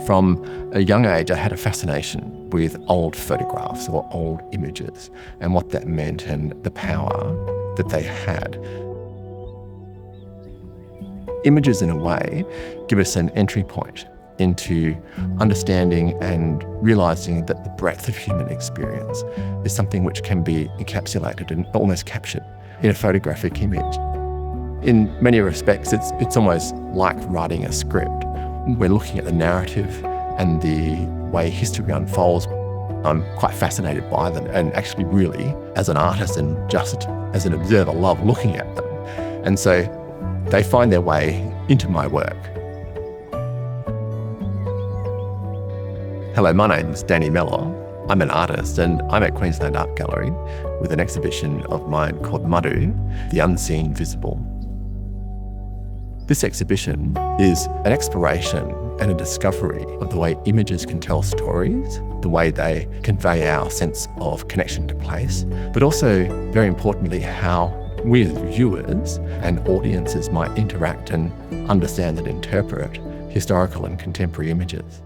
From a young age, I had a fascination with old photographs or old images and what that meant and the power that they had. Images, in a way, give us an entry point into understanding and realising that the breadth of human experience is something which can be encapsulated and almost captured in a photographic image. In many respects, it's almost like writing a script. We're looking at the narrative and the way history unfolds. I'm quite fascinated by them and actually really, as an artist and just as an observer, love looking at them. And so they find their way into my work. Hello, my name's Danie Mellor. I'm an artist and I'm at Queensland Art Gallery with an exhibition of mine called Marru, The Unseen Visible. This exhibition is an exploration and a discovery of the way images can tell stories, the way they convey our sense of connection to place, but also, very importantly, how we as viewers and audiences might interact and understand and interpret historical and contemporary images.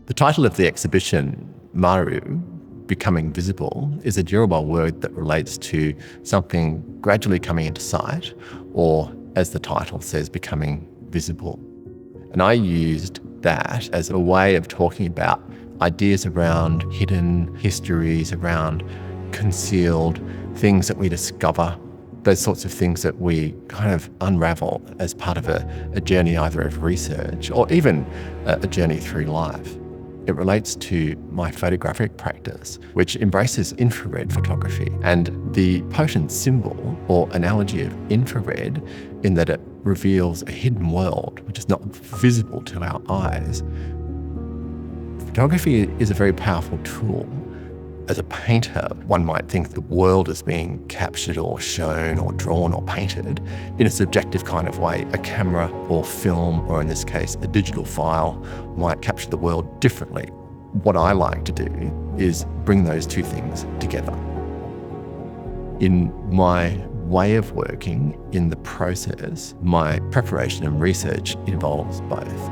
The title of the exhibition, Marru, Becoming Visible, is a Dyirbal word that relates to something gradually coming into sight, or, as the title says, becoming visible. And I used that as a way of talking about ideas around hidden histories, around concealed things that we discover, those sorts of things that we kind of unravel as part of a journey either of research or even a journey through life. It relates to my photographic practice, which embraces infrared photography and the potent symbol or analogy of infrared in that it reveals a hidden world which is not visible to our eyes. Photography is a very powerful tool. As a painter, one might think the world is being captured or shown or drawn or painted in a subjective kind of way. A camera or film, or in this case, a digital file, might capture the world differently. What I like to do is bring those two things together. In my way of working, in the process, my preparation and research involves both.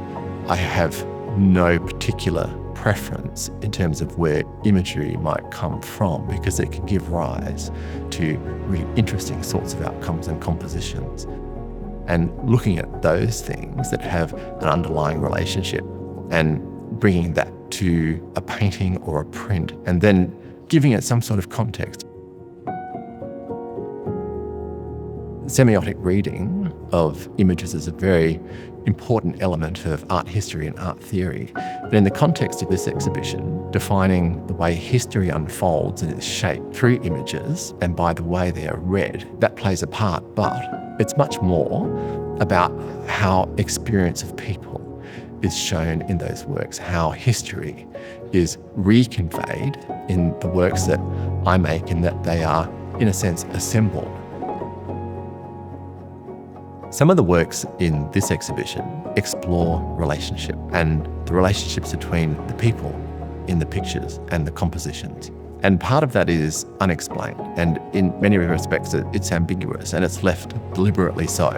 I have no particular preference in terms of where imagery might come from, because it can give rise to really interesting sorts of outcomes and compositions. And looking at those things that have an underlying relationship and bringing that to a painting or a print and then giving it some sort of context. Semiotic reading of images is a very important element of art history and art theory. But in the context of this exhibition, defining the way history unfolds and is shaped through images and by the way they are read, that plays a part, but it's much more about how experience of people is shown in those works, how history is reconveyed in the works that I make, and that they are, in a sense, assembled. Some of the works in this exhibition explore relationship and the relationships between the people in the pictures and the compositions. And part of that is unexplained, and in many respects it's ambiguous, and it's left deliberately so.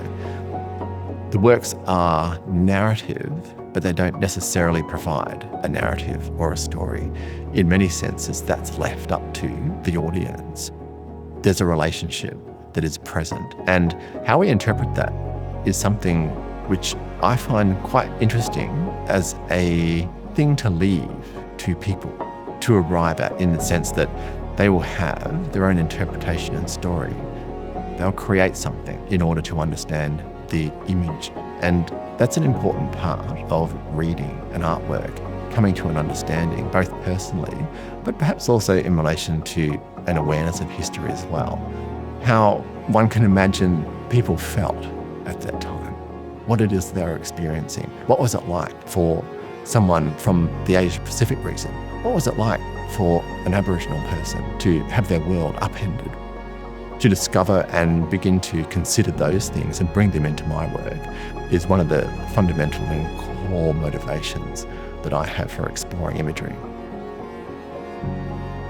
The works are narrative, but they don't necessarily provide a narrative or a story. In many senses, that's left up to the audience. There's a relationship that is present, and how we interpret that is something which I find quite interesting as a thing to leave to people to arrive at, in the sense that they will have their own interpretation and story. They'll create something in order to understand the image, and that's an important part of reading an artwork, coming to an understanding, both personally, but perhaps also in relation to an awareness of history as well. How one can imagine people felt at that time, what it is they were experiencing. What was it like for someone from the Asia Pacific region? What was it like for an Aboriginal person to have their world upended? To discover and begin to consider those things and bring them into my work is one of the fundamental and core motivations that I have for exploring imagery.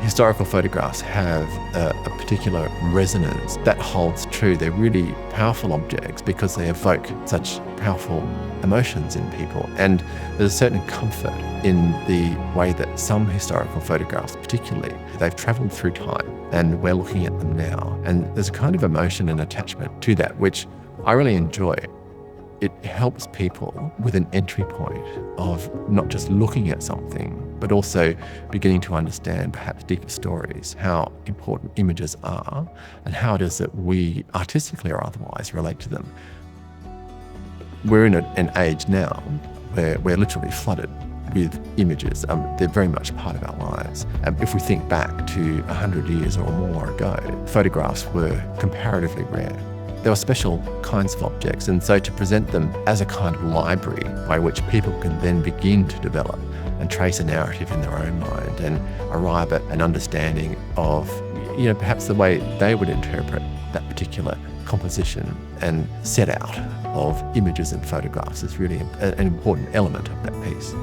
Historical photographs have a particular resonance that holds true. They're really powerful objects because they evoke such powerful emotions in people. And there's a certain comfort in the way that some historical photographs, particularly, they've travelled through time and we're looking at them now. And there's a kind of emotion and attachment to that, which I really enjoy. It helps people with an entry point of not just looking at something, but also beginning to understand perhaps deeper stories, how important images are, and how it is that we, artistically or otherwise, relate to them. We're in an age now where we're literally flooded with images. They're very much part of our lives. If we think back to 100 years or more ago, photographs were comparatively rare. There were special kinds of objects, and so to present them as a kind of library by which people can then begin to develop and trace a narrative in their own mind and arrive at an understanding of, perhaps the way they would interpret that particular composition and set out of images and photographs is really an important element of that piece.